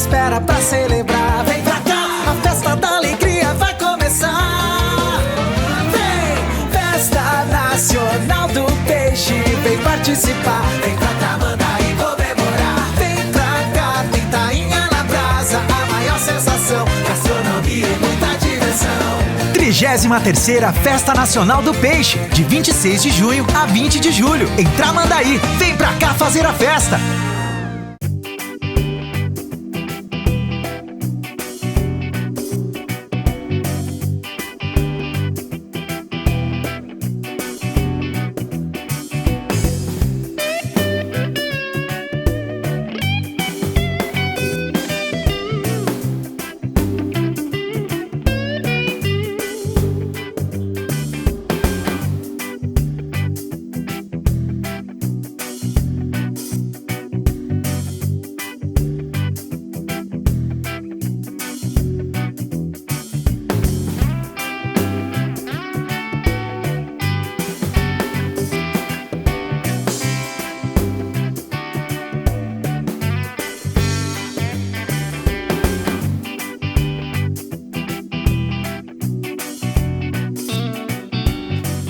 espera pra celebrar. Vem pra cá, a festa da alegria vai começar. Vem, Festa Nacional do Peixe, vem participar. Vem pra cá, Tramandaí comemorar. Vem pra cá, tem tainha na brasa, a maior sensação, gastronomia e muita diversão. 33ª Festa Nacional do Peixe, de 26 de junho a 20 de julho, em Tramandaí. Vem pra cá fazer a festa!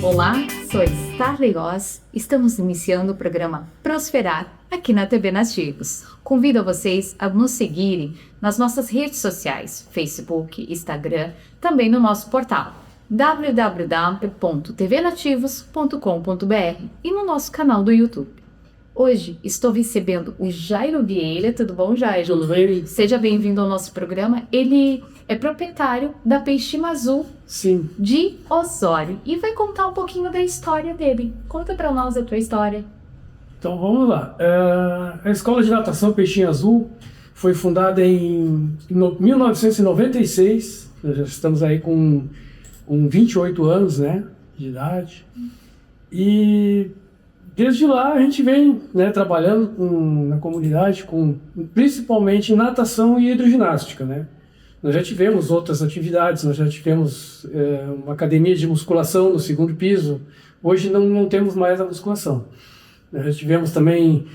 Olá, sou Starley Goss. Estamos iniciando o programa Prosperar aqui na TV Nativos. Convido a vocês a nos seguirem nas nossas redes sociais, Facebook, Instagram, também no nosso portal www.tvnativos.com.br e no nosso canal do YouTube. Hoje estou recebendo o Jairo Vieira. Tudo bom, Jairo? Tudo bem? Seja bem-vindo ao nosso programa. Ele é proprietário da Peixinho Azul. Sim. De Osório, e vai contar um pouquinho da história dele. Conta pra nós a tua história. Então vamos lá. A Escola de Natação Peixinho Azul foi fundada em 1996. Nós já estamos aí com 28 anos, né, de idade. E desde lá a gente vem, né, trabalhando na comunidade com principalmente natação e hidroginástica, né. Nós já tivemos outras atividades, nós já tivemos uma academia de musculação no segundo piso. Hoje não temos mais a musculação. Nós já tivemos também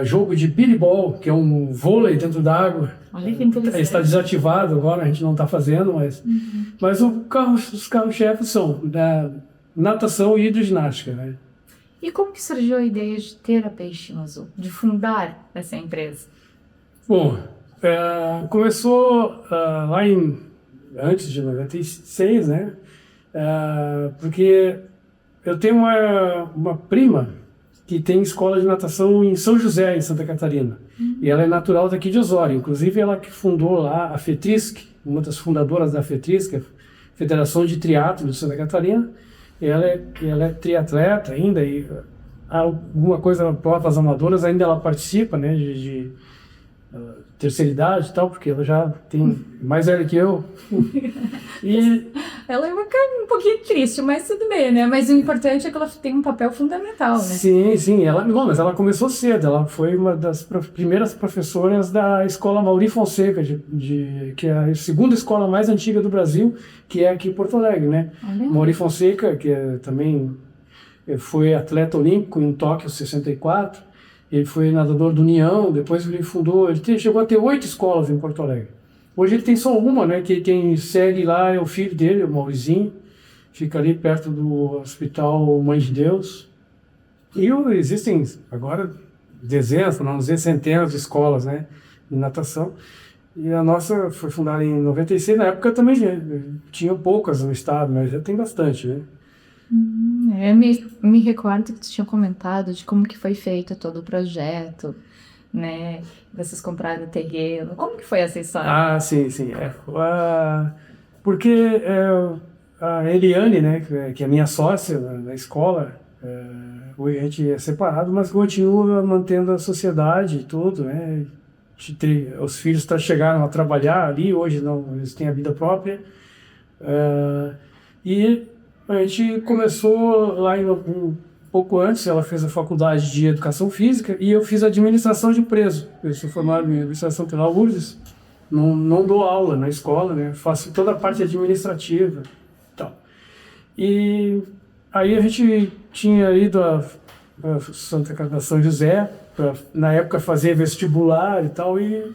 jogo de biribol, que é um vôlei dentro da água. Olha que interessante. Está desativado agora, a gente não está fazendo, mas os carros-chefes são da natação e hidroginástica, né? E como que surgiu a ideia de ter a Peixinho Azul, de fundar essa empresa? Bom, começou lá antes de 96, né? Porque eu tenho uma prima que tem escola de natação em São José, em Santa Catarina. E ela é natural daqui de Osório. Inclusive, ela que fundou lá a FETRISC, uma das fundadoras da FETRISC, a Federação de Triatlo de Santa Catarina. Ela é triatleta ainda, e alguma coisa para as amadoras ainda ela participa, né, de terceira idade e tal, porque ela já tem mais velha que eu. E ela é um pouquinho triste, mas tudo bem, né? Mas o importante é que ela tem um papel fundamental, né? Sim, mas ela começou cedo. Ela foi uma das primeiras professoras da Escola Mauri Fonseca, que é a segunda escola mais antiga do Brasil, que é aqui em Porto Alegre, né? Mauri Fonseca, que também foi atleta olímpico em Tóquio 64. Ele foi nadador do União, depois ele chegou a ter 8 escolas em Porto Alegre. Hoje ele tem só uma, né, que quem segue lá é o filho dele, o Maurizinho, fica ali perto do Hospital Mãe de Deus. E existem agora dezenas, para não dizer centenas de escolas, né, de natação. E a nossa foi fundada em 96, na época também tinha poucas no estado, mas já tem bastante, né. Me recordo que tu tinha comentado de como que foi feito todo o projeto, né? Vocês compraram o terreno. Como que foi essa história? Sim. Porque a Eliane, né, que é minha sócia na escola, a gente é separado, mas continua mantendo a sociedade e tudo, né? Os filhos chegaram a trabalhar ali, hoje não, eles têm a vida própria. E a gente começou lá um pouco antes. Ela fez a faculdade de Educação Física e eu fiz administração de empresa. Eu sou formado em administração pela URGS, não dou aula na escola, né? Faço toda a parte administrativa e tal. E aí a gente tinha ido a São José para, na época, fazer vestibular e tal, e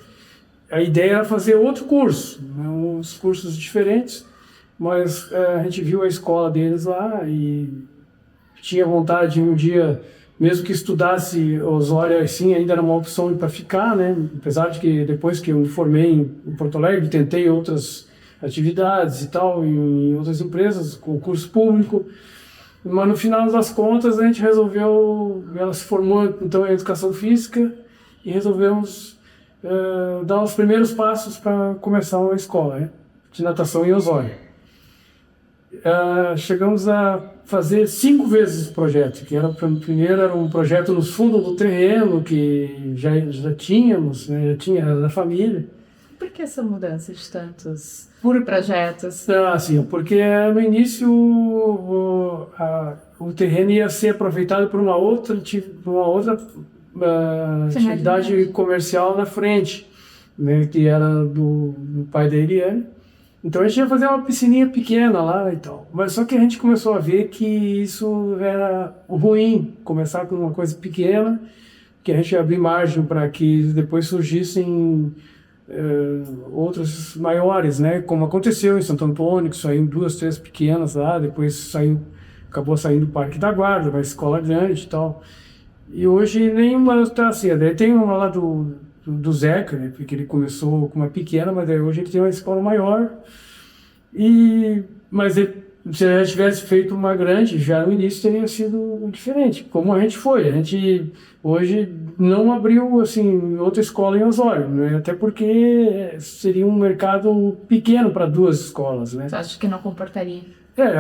a ideia era fazer outro curso, né, uns cursos diferentes, mas a gente viu a escola deles lá e tinha vontade de um dia, mesmo que estudasse Osório, assim, ainda era uma opção para ficar, né? Apesar de que depois que eu me formei em Porto Alegre, tentei outras atividades e tal, em outras empresas, concurso público, mas no final das contas a gente resolveu, ela se formou então em Educação Física e resolvemos dar os primeiros passos para começar uma escola, né, de natação em Osório. Chegamos a fazer 5 vezes o projeto, que primeiro era um projeto nos fundos do terreno, que já tínhamos, né, já tinha, era da família. Por que essa mudança de tantos projetos? Sim, porque no início o terreno ia ser aproveitado por uma outra atividade comercial na frente, né, que era do pai da Eliane. Então a gente ia fazer uma piscininha pequena lá e tal. Mas só que a gente começou a ver que isso era ruim, começar com uma coisa pequena, que a gente ia abrir margem para que depois surgissem outras maiores, né? Como aconteceu em Santo Antônio, que saíram 2, 3 pequenas lá, depois acabou saindo o Parque da Guarda, uma escola grande e tal. E hoje nenhuma está assim. Daí tem uma lá do Zeca, né? Porque ele começou com uma pequena, mas daí hoje ele tem uma escola maior. Mas se a gente tivesse feito uma grande, já no início teria sido diferente, como a gente foi. A gente hoje não abriu assim outra escola em Osório, né? Até porque seria um mercado pequeno para 2 escolas, né? Você acha que não comportaria?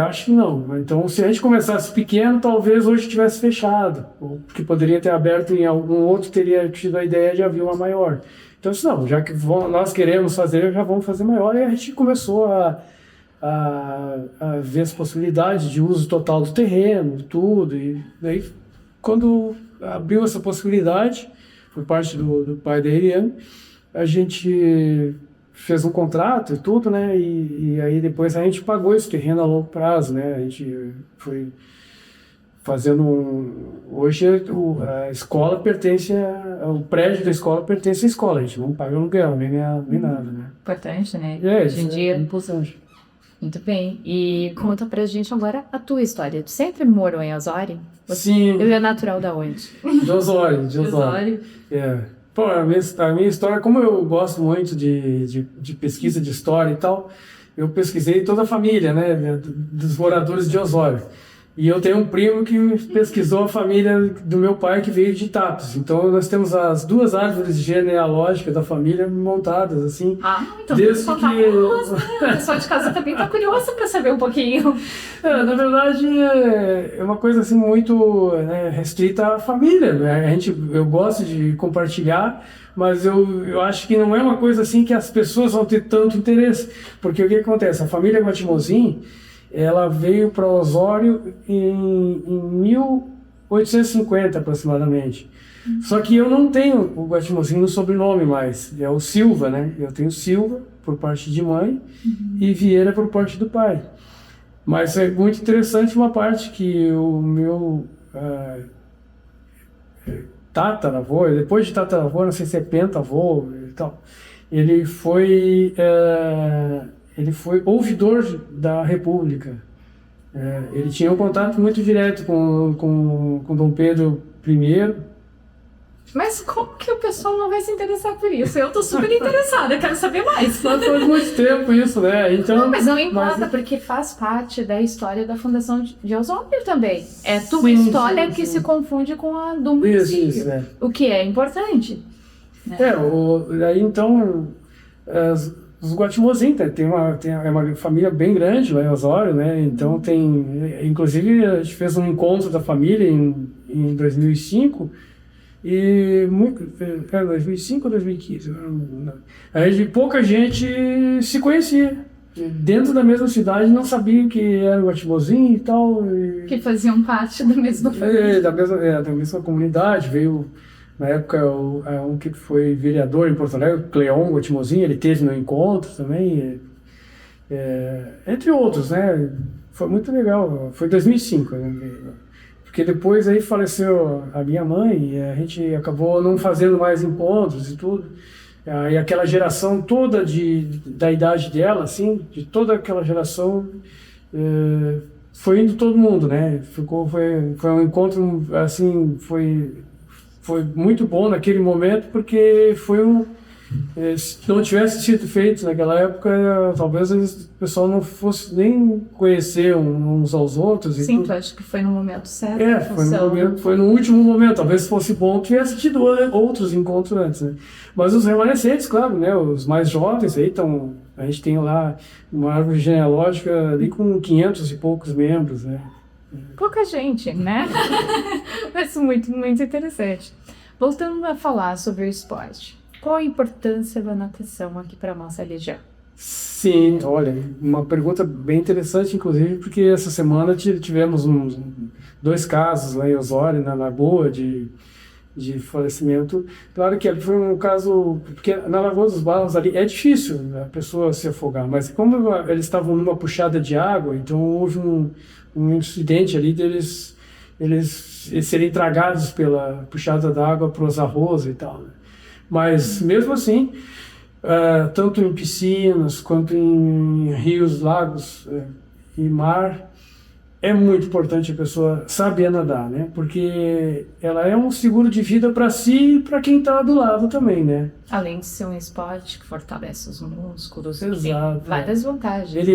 Acho que não. Então, se a gente começasse pequeno, talvez hoje tivesse fechado, ou que poderia ter aberto em algum outro, teria tido a ideia de abrir uma maior. Então, não, já que nós queremos fazer, já vamos fazer maior. E a gente começou a ver as possibilidades de uso total do terreno, tudo. E daí, quando abriu essa possibilidade, por parte do pai da Eliane, a gente fez um contrato e tudo, né? E aí depois a gente pagou esse terreno a longo prazo, né? A gente foi fazendo hoje a escola pertence o prédio da escola pertence à escola, a gente não paga aluguel, nem nada, né? Importante, né? Hoje em dia é importante. Muito bem. E conta pra gente agora a tua história. Tu sempre morou em Osório? Sim. Ele é natural da onde? De Osório. Pô, a minha história, como eu gosto muito de pesquisa de história e tal, eu pesquisei toda a família, né, dos moradores de Osório. E eu tenho um primo que pesquisou a família do meu pai, que veio de Tapes. Então nós temos as 2 árvores genealógicas da família montadas, assim. Então desde que... O pessoal de casa também tá curioso para saber um pouquinho. Na verdade, é uma coisa assim muito, né, restrita à família, né? Eu gosto de compartilhar, mas eu acho que não é uma coisa assim que as pessoas vão ter tanto interesse. Porque o que acontece? A família Guatimozin, ela veio para Osório em 1850 aproximadamente. Só que eu não tenho o Guatimozin no sobrenome mais, é o Silva, né? Eu tenho Silva por parte de mãe e Vieira por parte do pai. Mas é muito interessante uma parte que o meu tataravô, depois de tataravô, não sei se é pentavô e tal, ele foi ouvidor da República. Ele tinha um contato muito direto com Dom Pedro I. Mas como que o pessoal não vai se interessar por isso? Eu tô super interessada, quero saber mais. Mas faz muito tempo isso, né? Então, não, mas não importa, porque faz parte da história da fundação de Osório também. É tua história que se confunde com a do município. Isso, o que é importante. Né? Aí então... Os Guatimozin é uma família bem grande lá em Osório, né? Então inclusive a gente fez um encontro da família em 2005 e 2005 ou 2015, aí pouca gente se conhecia. Dentro da mesma cidade não sabia que era o Guatimozin e tal. Que faziam parte da mesma família. Da mesma comunidade. Veio na época um que foi vereador em Porto Alegre, Cleon Guatimozin, ele teve no encontro também, entre outros, né? Foi muito legal, foi 2005, né? Porque depois aí faleceu a minha mãe e a gente acabou não fazendo mais encontros e tudo. E aquela geração toda da idade dela, assim, de toda aquela geração, foi indo todo mundo, né? Foi um encontro, assim, foi muito bom naquele momento, porque se não tivesse sido feito naquela época, talvez o pessoal não fosse nem conhecer uns aos outros. Sim, tu acha que foi no momento certo? Foi no último momento. Talvez fosse bom tivesse tido outros encontros antes, né? Mas os remanescentes, claro, né? Os mais jovens aí estão... A gente tem lá uma árvore genealógica ali com 500 e poucos membros, né? Pouca gente, né? Mas muito, muito interessante. Voltando a falar sobre o esporte. Qual a importância da natação aqui para a nossa região? Sim, olha, uma pergunta bem interessante, inclusive, porque essa semana tivemos 2 casos lá em Osório, na Lagoa, de falecimento. Claro que ali foi um caso, porque na Lagoa dos Barros ali é difícil a pessoa se afogar, mas como eles estavam numa puxada de água, então houve um incidente ali deles eles serem tragados pela puxada da água para os arroz e tal, né? Mas, mesmo assim, tanto em piscinas, quanto em rios, lagos e mar, é muito importante a pessoa saber nadar, né? Porque ela é um seguro de vida para si e para quem está do lado também, né? Além de ser um esporte que fortalece os músculos, Exato, tem várias vantagens.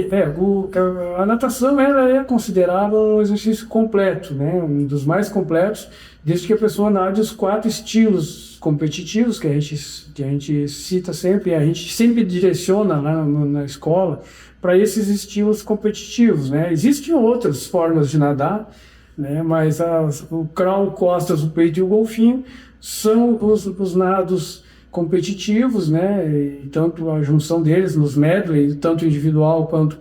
A natação ela é considerada um exercício completo, né? Um dos mais completos, desde que a pessoa nade os 4 estilos competitivos que a gente cita sempre, a gente sempre direciona lá na escola para esses estilos competitivos, né? Existem outras formas de nadar, né? Mas o crawl, costas, o peito e o golfinho são os nados competitivos, né? E tanto a junção deles nos medley, tanto individual quanto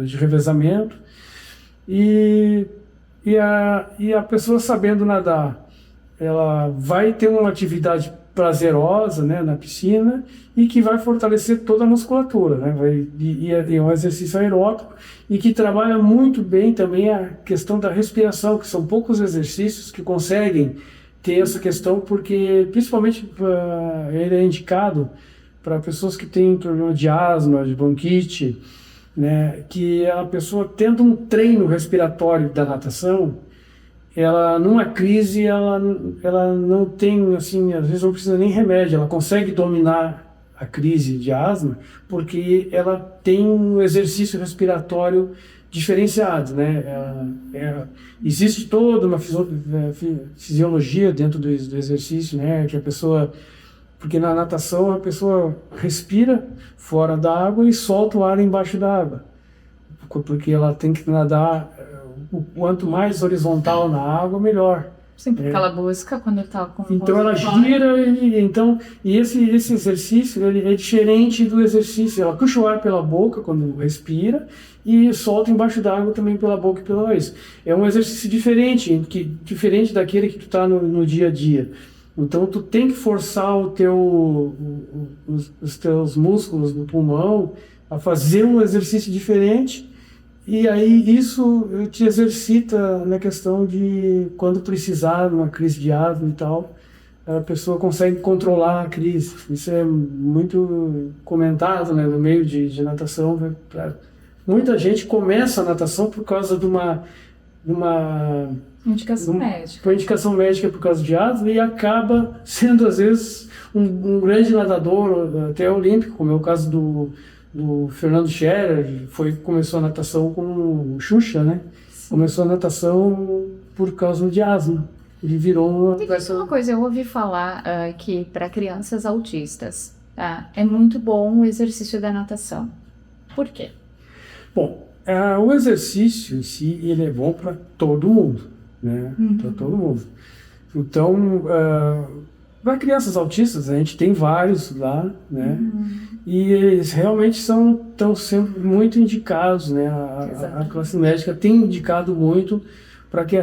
de revezamento. E a pessoa sabendo nadar, ela vai ter uma atividade prazerosa, né, na piscina, e que vai fortalecer toda a musculatura, né? É um exercício aeróbico e que trabalha muito bem também a questão da respiração, que são poucos exercícios que conseguem ter essa questão, porque principalmente ele é indicado para pessoas que têm problema de asma, de bronquite, né? Que a pessoa tendo um treino respiratório da natação, ela numa crise ela não tem, assim, às vezes não precisa nem remédio, ela consegue dominar a crise de asma porque ela tem um exercício respiratório diferenciado, né? Existe toda uma fisiologia dentro do exercício, né? Que a pessoa, porque na natação a pessoa respira fora da água e solta o ar embaixo da água, porque ela tem que nadar o quanto mais horizontal na água, melhor. Sim, porque ela busca quando está com... Então ela gira e esse exercício ele é diferente do exercício. Ela puxa o ar pela boca quando respira e solta embaixo da água também pela boca e pela nariz. É um exercício diferente daquele que tu está no dia a dia. Então tu tem que forçar os teus músculos do pulmão a fazer um exercício diferente. E aí isso te exercita na questão de quando precisar, numa crise de asma e tal, a pessoa consegue controlar a crise. Isso é muito comentado, né, no meio de natação. Né? Muita gente começa a natação por causa de uma indicação médica. Uma indicação médica por causa de asma e acaba sendo, às vezes, um grande nadador, até olímpico, como é o caso do Fernando Scherer, começou a natação com Xuxa, né? Sim. Começou a natação por causa de asma. Ele virou uma... Uma coisa, eu ouvi falar que para crianças autistas é muito bom o exercício da natação. Por quê? Bom, o exercício em si, ele é bom para todo mundo, né? Para todo mundo. Então, para crianças autistas, a gente tem vários lá, né? E eles realmente estão sempre muito indicados, né? A classe médica tem indicado muito para que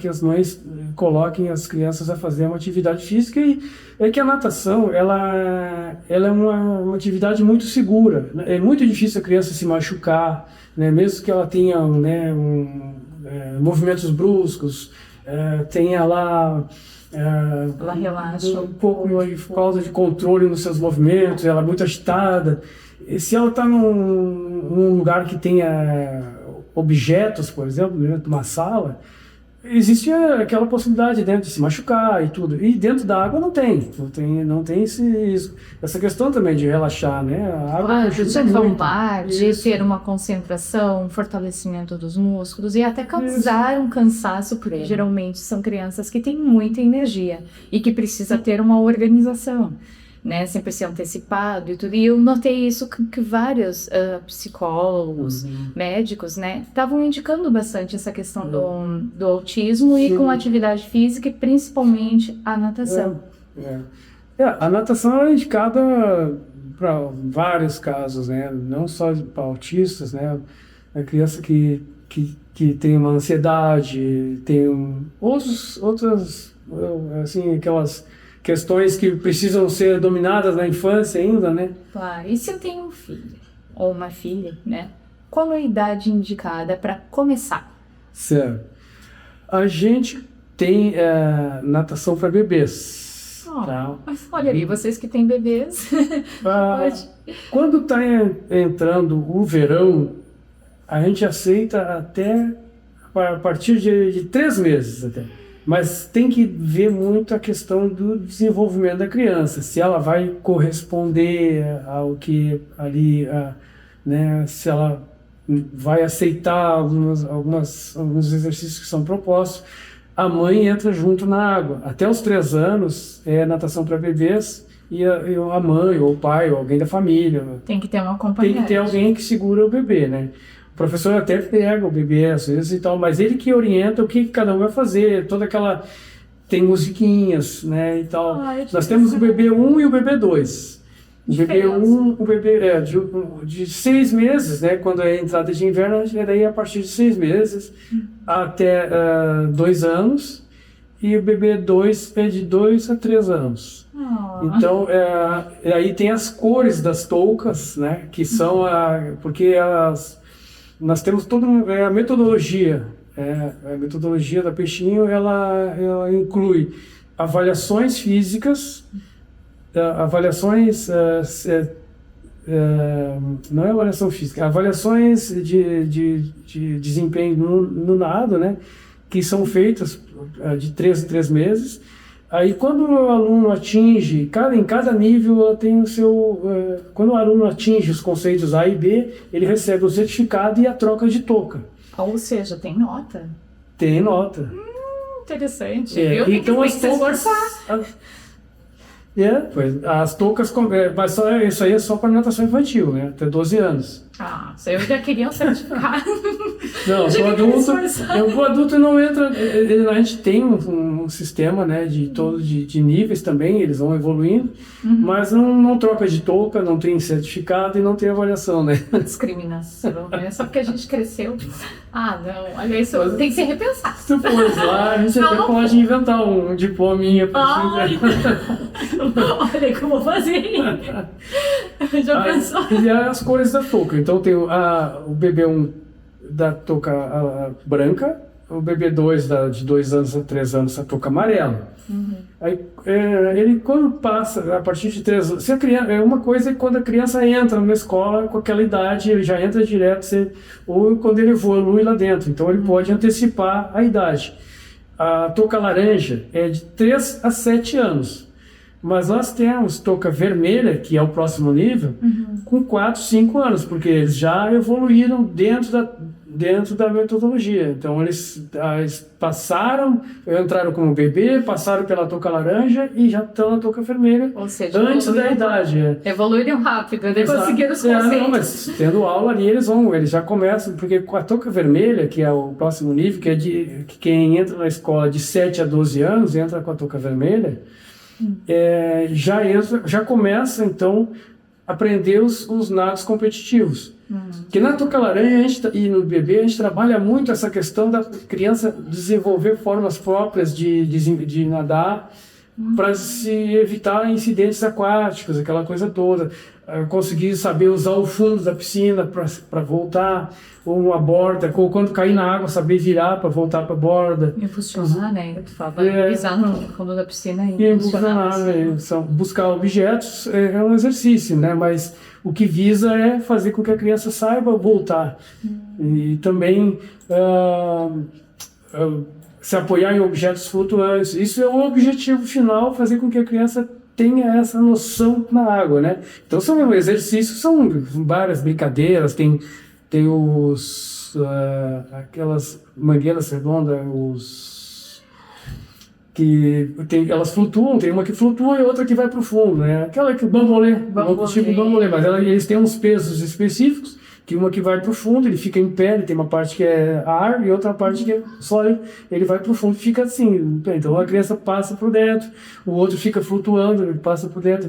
as mães coloquem as crianças a fazer uma atividade física. E é que a natação, ela é uma atividade muito segura, né? É muito difícil a criança se machucar, né? Mesmo que ela tenha, né, movimentos bruscos, tenha lá Ela relaxa um pouco de falta de controle nos seus movimentos, ela é muito agitada. E se ela está num lugar que tenha objetos, por exemplo, dentro de uma sala, existe aquela possibilidade dentro de se machucar e tudo. E dentro da água não tem essa questão também de relaxar, né? A água ajuda de muito. acalmar, de ter uma concentração, um fortalecimento dos músculos e até causar um cansaço, porque geralmente são crianças que têm muita energia e que precisa ter uma organização, né, sempre ser antecipado e tudo. E eu notei isso que vários psicólogos, médicos, né, estavam indicando bastante essa questão do autismo e com atividade física e principalmente a natação. A natação é indicada para vários casos, né, não só para autistas, né, a criança que tem uma ansiedade, tem outras, assim, aquelas questões que precisam ser dominadas na infância ainda, né? Claro. E se eu tenho um filho ou uma filha, né? Qual a idade indicada para começar? Certo. A gente tem natação para bebês. Tá? Mas olha aí, vocês que têm bebês. Quando está entrando o verão, a gente aceita até a partir de 3 meses até. Mas tem que ver muito a questão do desenvolvimento da criança, se ela vai corresponder ao que ali, né, se ela vai aceitar alguns exercícios que são propostos. A mãe entra junto na água. Até os 3 anos é natação para bebês e a mãe, ou o pai, ou alguém da família. Tem que ter um acompanhante. Tem que ter alguém que segura o bebê, né? O professor até pega o bebê às vezes e tal, mas ele que orienta o que cada um vai fazer, toda aquela... Tem musiquinhas, né, e tal. Nós temos o bebê 1 e o bebê 2. O bebê 1, o bebê de 6 meses, né, quando é a entrada de inverno, é daí a partir de 6 meses até 2 anos. E o bebê 2 é de 2 a 3 anos. Então, aí tem as cores das toucas, né, que são porque nós temos toda a metodologia. A metodologia da Peixinho, ela inclui avaliações físicas, avaliações, não é avaliação física, avaliações de desempenho no nado, né, que são feitas de 3 em 3 meses. Aí quando o aluno atinge, em cada nível ela tem o seu... quando o aluno atinge os conceitos A e B, ele recebe o certificado e a troca de touca. Ou seja, tem nota? Tem nota. Interessante. Eu tenho então que se esforçar. Pois, as toucas... mas isso aí é só para natação infantil, né? Até 12 anos. Eu já queria um certificado. Não, o adulto não entra... A gente tem um sistema, né, de níveis também, eles vão evoluindo, mas não troca de touca, não tem certificado e não tem avaliação, né? Discriminação, né? Só porque a gente cresceu. Não, olha isso, tem que se repensar. Se tu for lá, a gente até pode inventar um diplominha pra você. Olha como eu vou fazer. Já pensou? E as cores da touca. Então tem o bebê 1 da touca branca, o bebê 2 de 2 anos a 3 anos a touca amarela. Aí ele quando passa, a partir de 3 anos, uma coisa é quando a criança entra na escola com aquela idade, ele já entra direto, ou quando ele evolui lá dentro, então ele pode antecipar a idade. A touca laranja é de 3 a 7 anos. Mas nós temos touca vermelha, que é o próximo nível, com 4, 5 anos, porque eles já evoluíram dentro da metodologia. Então eles entraram como bebê, passaram pela touca laranja e já estão na touca vermelha. Ou seja, antes da idade. Evoluíram rápido, eles conseguiram os conceitos. Não, mas tendo aula ali, eles já começam, porque com a touca vermelha, que é o próximo nível, que quem entra na escola de 7 a 12 anos, entra com a touca vermelha, já começa então a aprender os nados competitivos. Que na touca laranja e no bebê a gente trabalha muito essa questão da criança desenvolver formas próprias de nadar, para se evitar incidentes aquáticos, aquela coisa toda. Conseguir saber usar o fundo da piscina para voltar, ou uma borda, ou quando cair na água, saber virar para voltar para a borda. E funcionar, né? Tu fala, pisar no fundo da piscina e funcionar. Buscar objetos é um exercício, né? Mas o que visa é fazer com que a criança saiba voltar. E também se apoiar em objetos flutuantes. Isso é o objetivo final, fazer com que a criança tenha essa noção na água, né? Então são exercícios, são várias brincadeiras, tem aquelas mangueiras redondas, elas flutuam, tem uma que flutua e outra que vai para o fundo, né? Aquela que o bambolê, tipo bambolê, mas eles têm uns pesos específicos, que uma que vai para o fundo, ele fica em pé, ele tem uma parte que é ar e outra parte que é sólido, ele vai para o fundo e fica assim. Então a criança passa por dentro, o outro fica flutuando, ele passa por dentro,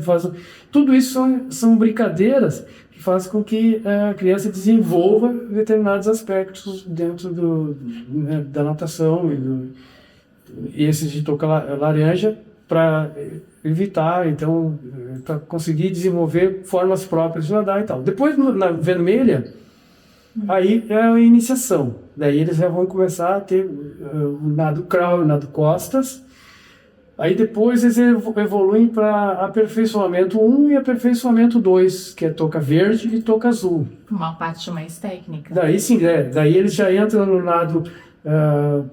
tudo isso são brincadeiras que fazem com que a criança desenvolva determinados aspectos dentro da natação e esses de toca laranja para evitar, então, para conseguir desenvolver formas próprias de nadar e tal. Depois, na vermelha, aí é a iniciação. Daí eles já vão começar a ter o nado crawl, o nado costas. Aí depois eles evoluem para aperfeiçoamento 1 e aperfeiçoamento 2, que é toca verde e toca azul. Uma parte mais técnica. Daí sim, daí eles já entram no nado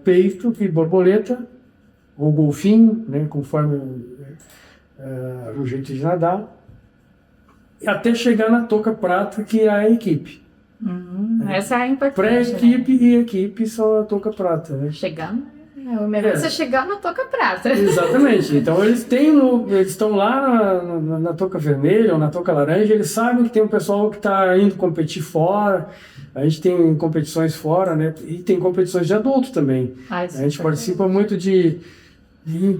peito e borboleta, ou golfinho, né, conforme o jeito de nadar, até chegar na toca prata, que é a equipe. Essa é importante. Pré-equipe, né? E equipe só a toca prata, né? O melhor é você chegar na toca prata. Exatamente. Então eles estão lá na toca vermelha ou na toca laranja, eles sabem que tem um pessoal que está indo competir fora. A gente tem competições fora, né? E tem competições de adulto também. A gente participa muito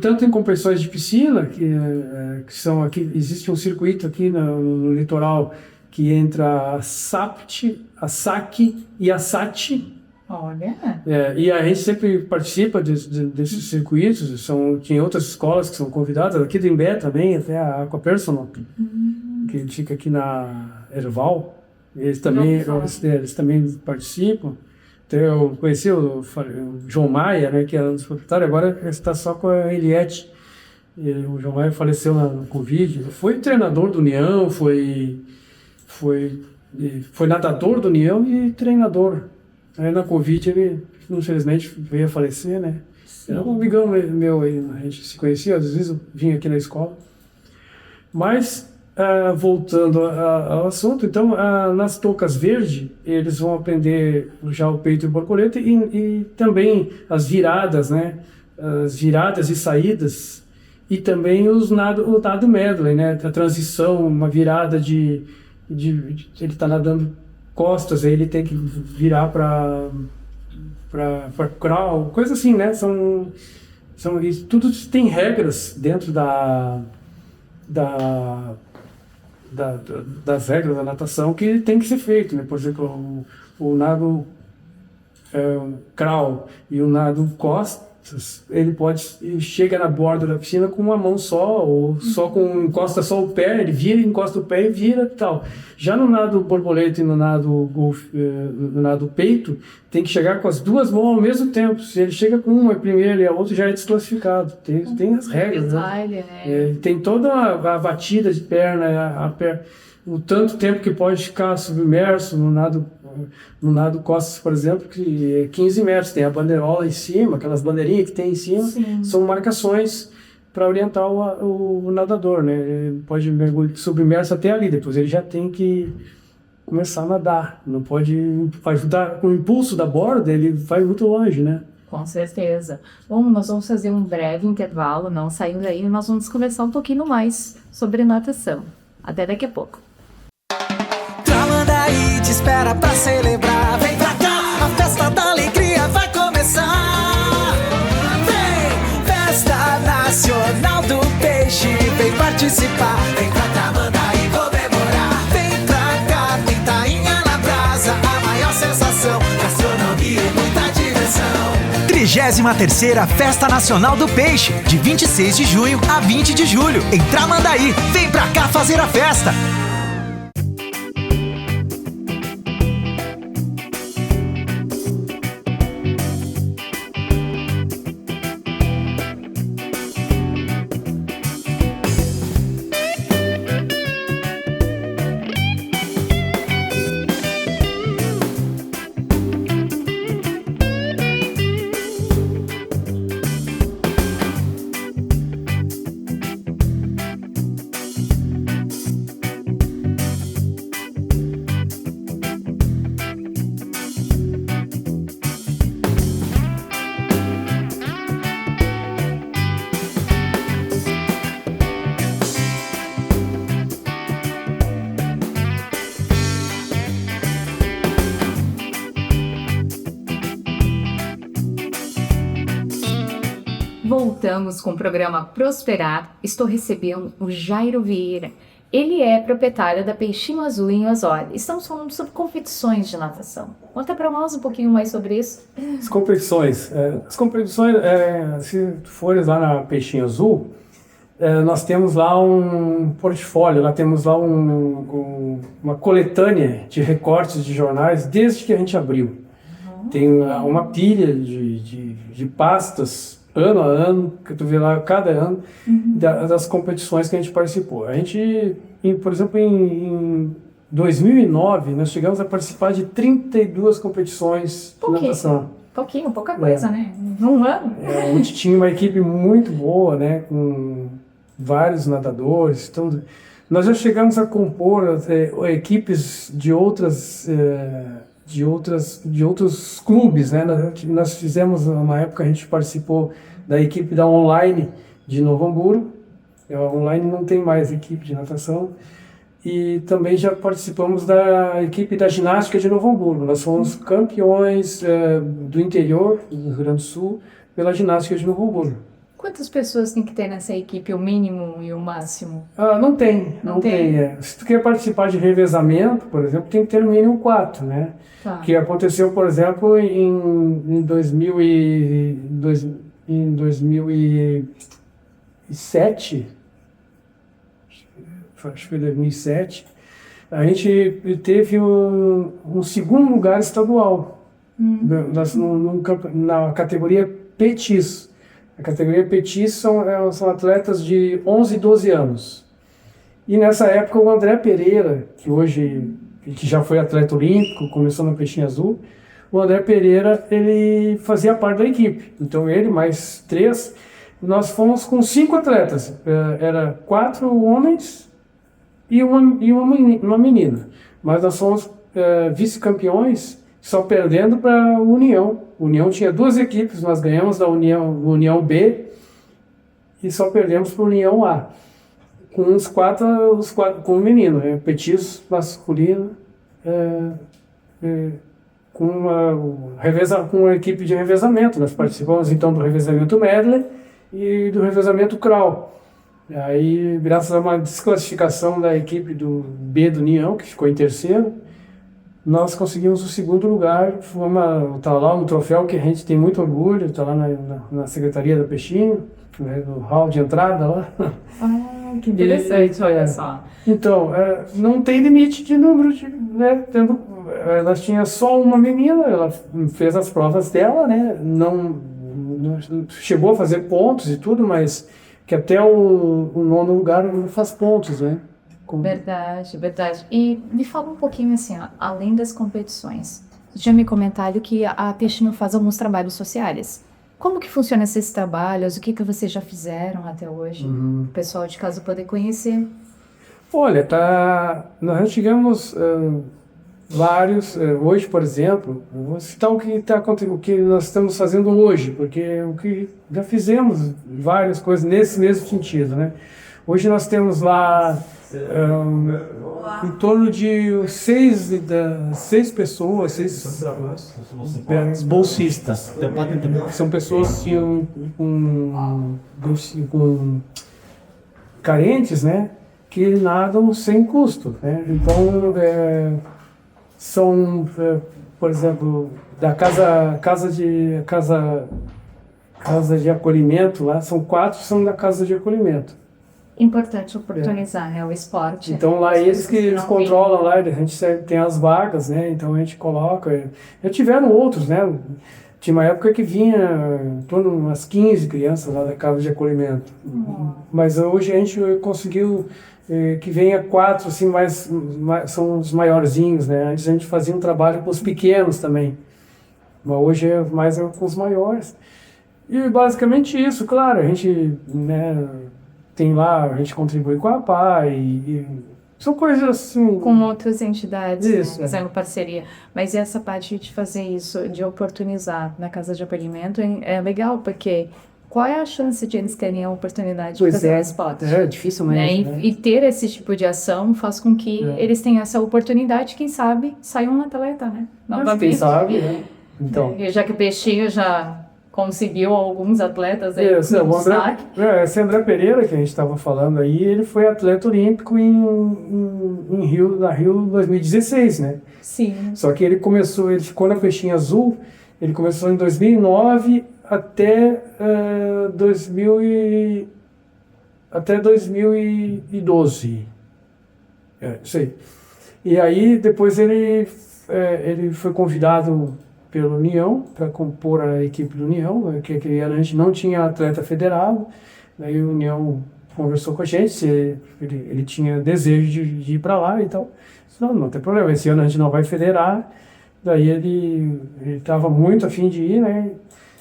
tanto em competições de piscina, que são aqui, existe um circuito aqui no litoral que entra a SAPT, a SAC e a SAT. Olha! E a gente sempre participa desses circuitos, tem outras escolas que são convidadas, aqui do Imbé também, até a Aqua Personal, que fica aqui na Erval, eles também participam. Então, eu conheci o João Maia, né, que era um dos proprietários, agora está só com a Eliette. O João Maia faleceu no Covid. Foi treinador do União, foi nadador do União e treinador. Aí na Covid ele, infelizmente, veio a falecer, né? Era um amigão meu aí, a gente se conhecia, às vezes eu vinha aqui na escola. Mas, voltando ao assunto, então, nas toucas verde, eles vão aprender já o peito e borboleta e também as viradas, né? As viradas e saídas, e também o nado medley, né? A transição, uma virada ele está nadando costas, aí ele tem que virar para crawl, coisa assim, né? Tudo tem regras dentro das regras da natação que tem que ser feito, né? Por exemplo, o nado crawl e o nado costas, ele chega na borda da piscina com uma mão só, ou encosta só o pé, ele vira, encosta o pé e vira e tal. Já no nado borboleta e no nado peito, tem que chegar com as duas mãos ao mesmo tempo. Se ele chega com uma primeiro e a outra, já é desclasificado. Tem as regras, né? Tem toda a batida de perna, o tanto tempo que pode ficar submerso no nado costas, por exemplo, que é 15 metros, tem a bandeirola em cima, aquelas bandeirinhas que tem em cima. Sim. São marcações para orientar o nadador, né? Ele pode mergulhar submerso até ali, depois ele já tem que começar a nadar, não pode ajudar com o impulso da borda, ele vai muito longe, né? Com certeza. Bom, nós vamos fazer um breve intervalo, não saindo daí, e nós vamos conversar um pouquinho mais sobre natação. Até daqui a pouco. Tramandaí te espera pra celebrar. Vem pra cá, a festa da alegria vai começar. Vem, Festa Nacional do Peixe, vem participar. Vem pra Tramandaí comemorar. Vem pra cá, tem tainha na brasa, a maior sensação, gastronomia e muita diversão. 33ª Festa Nacional do Peixe, de 26 de junho a 20 de julho, em Tramandaí. Vem pra cá fazer a festa! Voltamos com o programa Prosperar. Estou recebendo o Jairo Vieira. Ele é proprietário da Peixinho Azul em Osório. Estamos falando sobre competições de natação. Conta para nós um pouquinho mais sobre isso. As competições, se fores lá na Peixinho Azul, nós temos lá um portfólio, lá temos lá uma coletânea de recortes de jornais desde que a gente abriu. Tem uma pilha de pastas, ano a ano, que tu vê lá cada ano, das competições que a gente participou. A gente, por exemplo, em 2009, nós chegamos a participar de 32 competições de natação. Pouca coisa, né? Um ano. A gente tinha uma equipe muito boa, né? Com vários nadadores. Então, nós já chegamos a compor equipes de outros clubes, né? Nós fizemos, uma época a gente participou da equipe da Online de Novo Hamburgo. A Online não tem mais equipe de natação. E também já participamos da equipe da ginástica de Novo Hamburgo. Nós fomos campeões do interior do Rio Grande do Sul pela ginástica de Novo Hamburgo. Quantas pessoas tem que ter nessa equipe, o mínimo e o máximo? Não tem. Se tu quer participar de revezamento, por exemplo, tem que ter no mínimo 4, né? Tá. Que aconteceu, por exemplo, em 2007, acho que foi 2007, a gente teve um segundo lugar estadual na categoria Petis. A categoria Petis são atletas de 11 e 12 anos. E nessa época o André Pereira, que já foi atleta olímpico, começou na Peixinho Azul, o André Pereira, ele fazia parte da equipe. Então ele, mais 3, nós fomos com 5 atletas. Era 4 homens e uma menina. Mas nós fomos vice-campeões, só perdendo para a União. A União tinha 2 equipes, nós ganhamos da União B e só perdemos para a União A. Com os quatro com o menino, petis masculino, com uma equipe de revezamento. Nós participamos então do revezamento medley e do revezamento crawl. Aí, graças a uma desclassificação da equipe do B do União, que ficou em terceiro, nós conseguimos o segundo lugar. Está lá um troféu que a gente tem muito orgulho, está lá na Secretaria da Peixinho, né, no hall de entrada lá. Que interessante, olha só. Então, não tem limite de número, nós tínhamos só uma menina, ela fez as provas dela, né, não chegou a fazer pontos e tudo, mas que até o 9º lugar não faz pontos, né. Verdade. E me fala um pouquinho assim, além das competições, você tinha me comentado que a Peixinho faz alguns trabalhos sociais. Como que funcionam esses trabalhos? O que vocês já fizeram até hoje? O pessoal de casa poder conhecer. Olha, nós já tivemos vários. Hoje, por exemplo, vou citar o que nós estamos fazendo hoje, porque o que já fizemos várias coisas nesse mesmo sentido, né? Hoje nós temos lá em torno de 6 pessoas, 6 bolsistas. São pessoas com carentes, né, que nadam sem custo, né? Então, são, por exemplo, da casa casa de acolhimento lá, são 4 são da casa de acolhimento. Importante oportunizar, né, o esporte. Então lá eles controlam lá, a gente tem as vagas, né? Então a gente coloca. Já tiveram outros, né? Tinha uma época que vinha em torno de umas 15 crianças lá da casa de acolhimento. Mas hoje a gente conseguiu que venha 4, assim, são os maiorzinhos, né? Antes a gente fazia um trabalho com os pequenos também. Mas hoje é mais com os maiores. E basicamente isso, claro, a gente, né, tem lá, a gente contribui com a APAE e são coisas assim... Com outras entidades, isso, né, fazendo parceria. Mas essa parte de fazer isso, de oportunizar na casa de acolhimento é legal, porque qual é a chance de eles terem a oportunidade de fazer esporte? Dificilmente. Né? E ter esse tipo de ação faz com que eles tenham essa oportunidade, quem sabe, saia um atleta, né? Quem sabe, né? Então... Já que o Peixinho já conseguiu alguns atletas aí no destaque. Esse André Pereira, que a gente estava falando aí, ele foi atleta olímpico na Rio 2016, né? Sim. Só que ele ficou na Peixinho Azul, ele começou em 2009 até 2012. Isso aí. E aí, depois ele foi convidado pela União, para compor a equipe do União, que a gente não tinha atleta federado, daí a União conversou com a gente, se ele tinha desejo de ir para lá e tal. Não tem problema, esse ano a gente não vai federar, daí ele estava muito afim de ir, né?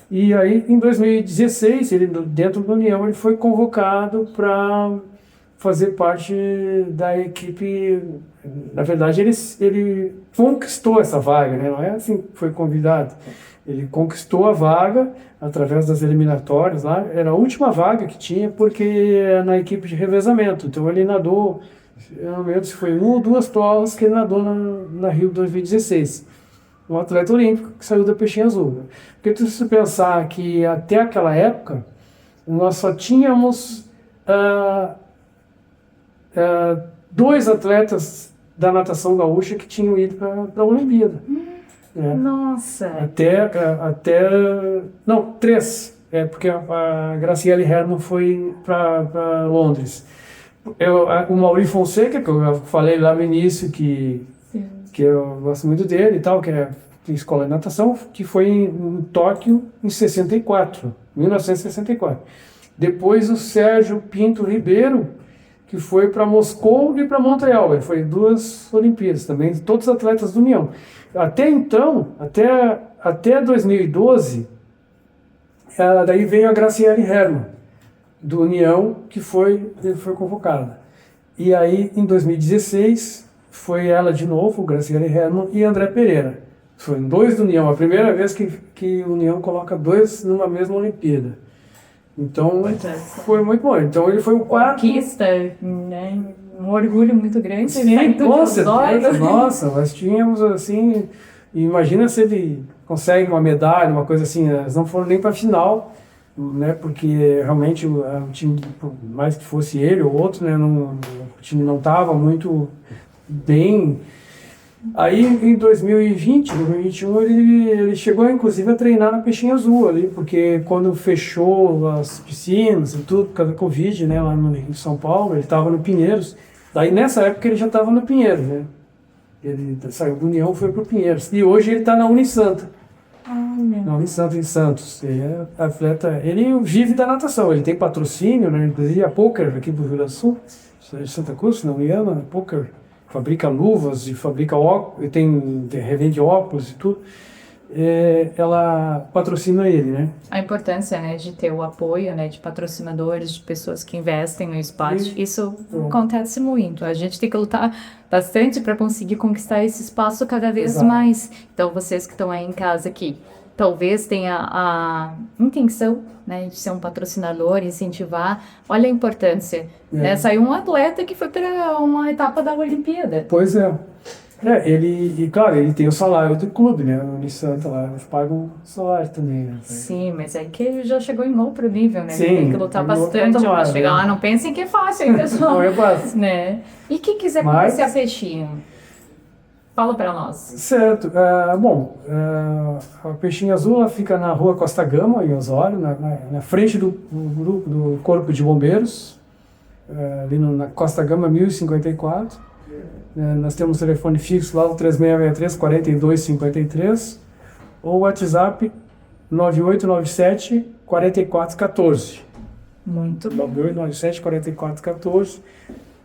E aí em 2016, dentro da União, ele foi convocado para fazer parte da equipe. Na verdade, ele conquistou essa vaga, né? Não é assim que foi convidado. Ele conquistou a vaga através das eliminatórias lá. Era a última vaga que tinha, porque é na equipe de revezamento. Então ele nadou, eu não lembro se foi 1 ou 2 provas que ele nadou na Rio 2016. Um atleta olímpico que saiu da Peixinho Azul. Né? Porque se você pensar que até aquela época, nós só tínhamos 2 atletas da natação gaúcha que tinham ido para a Olimpíada. Nossa! Não, 3. Porque a Graciele Herman foi para Londres. O Mauri Fonseca, que eu falei lá no início, que eu gosto muito dele e tal, que é escola de natação, que foi em Tóquio em 1964. Depois o Sérgio Pinto Ribeiro, que foi para Moscou e para Montreal. Ele foi em 2 Olimpíadas também, todos atletas do União. Até então, até 2012, daí veio a Graciele Herman, do União, que foi convocada. E aí, em 2016, foi ela de novo, Graciele Herman e André Pereira. Foram 2 do União, a primeira vez que o União coloca 2 numa mesma Olimpíada. Então, foi muito bom. Então, ele foi o 4. Conquista, né? Um orgulho muito grande. Sim, né? com certeza. Nossa, nós tínhamos assim... Imagina se ele consegue uma medalha, uma coisa assim. Eles não foram nem para a final, né? Porque realmente o time, por mais que fosse ele ou outro, né? O time não estava muito bem. Aí em 2020, 2021, ele chegou inclusive a treinar na Peixinho Azul ali, porque quando fechou as piscinas e tudo, por causa da Covid, né, lá em São Paulo, ele estava no Pinheiros. Daí nessa época ele já estava no Pinheiros, né? Ele saiu do União e foi para o Pinheiros. E hoje ele está na Unisanta. Na Unisanta em Santos. Ele é atleta, ele vive da natação, ele tem patrocínio, né? Inclusive a Poker aqui do Rio Grande do Sul, Santa Cruz, se não me engano, a Poker fabrica luvas e fabrica óculos, revende óculos e tudo. Ela patrocina ele, né? A importância, né, de ter o apoio, né, de patrocinadores, de pessoas que investem no esporte, isso acontece muito. A gente tem que lutar bastante para conseguir conquistar esse espaço cada vez mais. Então, vocês que estão aí em casa aqui, talvez tenha a intenção, né, de ser um patrocinador, incentivar. Olha a importância. Né? Saiu um atleta que foi para uma etapa da Olimpíada. Pois é. Claro, ele tem o salário do clube, né? O Unisanta lá, eles pagam o salário também, né? Sim, mas é que ele já chegou em outro nível, né? Sim, tem que lutar bastante para chegar lá. Não pensem que é fácil, hein, pessoal? Não é fácil. Né? E quem quiser conhecer a Peixinho? Fala para nós. Certo. A Peixinho Azul ela fica na rua Costa Gama, em Osório, na frente do Corpo de Bombeiros, ali na Costa Gama 1054. Nós temos telefone fixo lá, o 3663-4253, ou o WhatsApp 9897-4414. Muito bom. 9897-4414.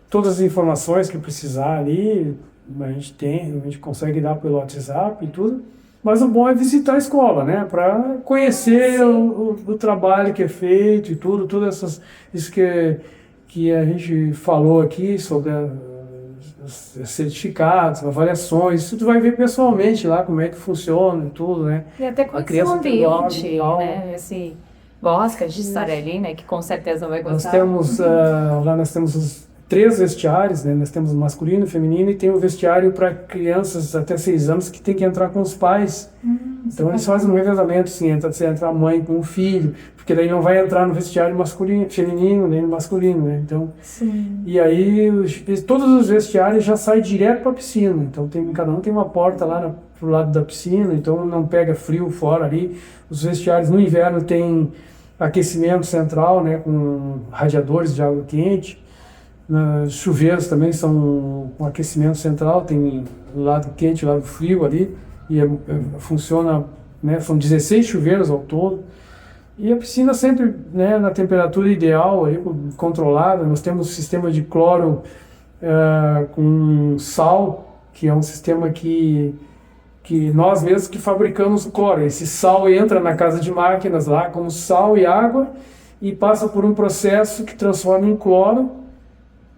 Todas as informações que precisar ali, a gente consegue dar pelo WhatsApp e tudo. Mas o bom é visitar a escola, né? Para conhecer o trabalho que é feito e tudo isso que a gente falou aqui sobre os certificados, avaliações, isso tu vai ver pessoalmente lá como é que funciona e tudo, né? E até conhecer o ambiente, né? Esse gosta de estar ali, né? Que com certeza vai gostar. Nós temos os 3 vestiários, né? Nós temos o masculino, o feminino, e tem o vestiário para crianças até 6 anos que tem que entrar com os pais. Então eles fazem um revezamento, assim, entra a mãe com o filho, porque daí não vai entrar no vestiário masculino, feminino, nem no masculino, né? Então, e aí todos os vestiários já saem direto para a piscina. Então cada um tem uma porta lá pro lado da piscina, então não pega frio fora ali. Os vestiários no inverno tem aquecimento central, né, com radiadores de água quente. Chuveiros também são com aquecimento central, tem o lado quente e o lado frio ali, e funciona, né, são 16 chuveiros ao todo. E a piscina sempre, né, na temperatura ideal, ali, controlada. Nós temos um sistema de cloro com sal, que é um sistema que nós mesmos que fabricamos o cloro. Esse sal entra na casa de máquinas lá como sal e água e passa por um processo que transforma em cloro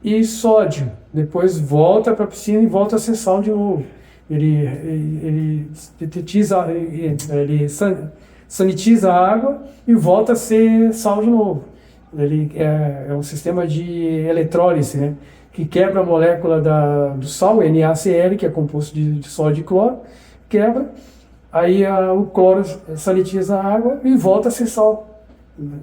e sódio. Depois volta para a piscina e volta a ser sal de novo. Ele sanitiza a água e volta a ser sal de novo. Ele é um sistema de eletrólise, né, que quebra a molécula do sal, NaCl, que é composto de sódio e cloro, quebra, aí o cloro sanitiza a água e volta a ser sal.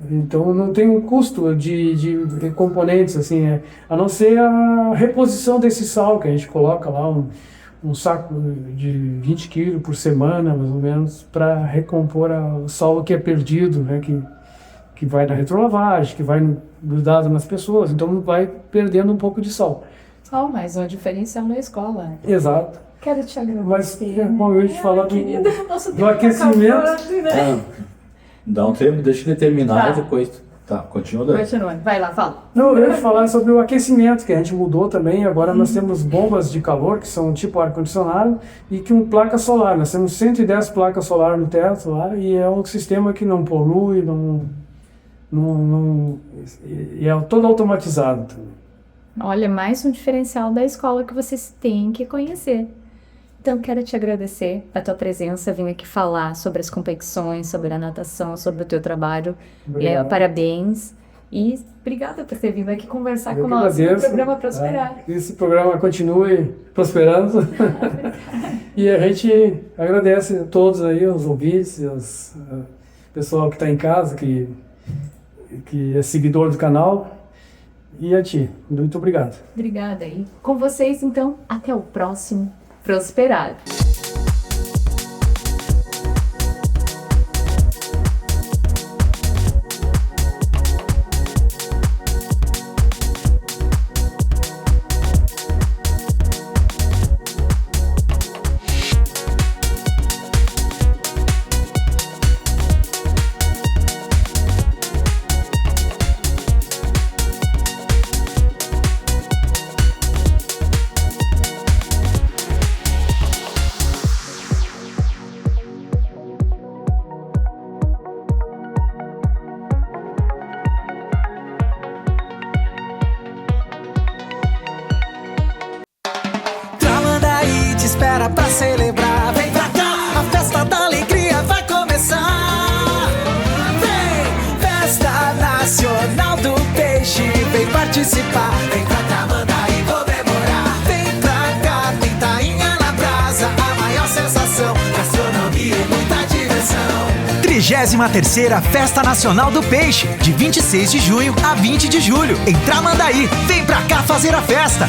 Então não tem um custo de componentes, assim, a não ser a reposição desse sal, que a gente coloca lá um saco de 20 quilos por semana, mais ou menos, para recompor o sal que é perdido, né, que vai na retrolavagem, que vai grudado nas pessoas, então vai perdendo um pouco de sal. Mas uma diferencial na escola. Exato. Quero te agradecer. Mas, como eu ia te falar do aquecimento... Dá um tempo, deixa ele terminar e depois... Tá, continua daí. Continua, vai lá, fala. Não, eu ia falar sobre o aquecimento, que a gente mudou também. Agora nós temos bombas de calor, que são tipo ar-condicionado, e com placa solar. Nós temos 110 placas solar no teto lá, e é um sistema que não polui, e é todo automatizado também. Olha, mais um diferencial da escola que vocês têm que conhecer. Então, quero te agradecer a tua presença, vim aqui falar sobre as competições, sobre a natação, sobre o teu trabalho. Parabéns e obrigada por ter vindo aqui conversar com nós no programa Prosperar. Esse programa continue prosperando. E a gente agradece a todos aí, os ouvintes, o pessoal que está em casa, que é seguidor do canal. E a ti, muito obrigado. Obrigada. E com vocês, então, até o próximo Prosperar. Espera pra celebrar, vem pra cá, a festa da alegria vai começar. Vem, Festa Nacional do Peixe, vem participar, vem pra cá, Tramandaí comemorar. Vem pra cá, tem tainha na brasa, a maior sensação, gastronomia e muita diversão. 33ª Festa Nacional do Peixe, de 26 de junho a 20 de julho, em Tramandaí. Vem pra cá fazer a festa.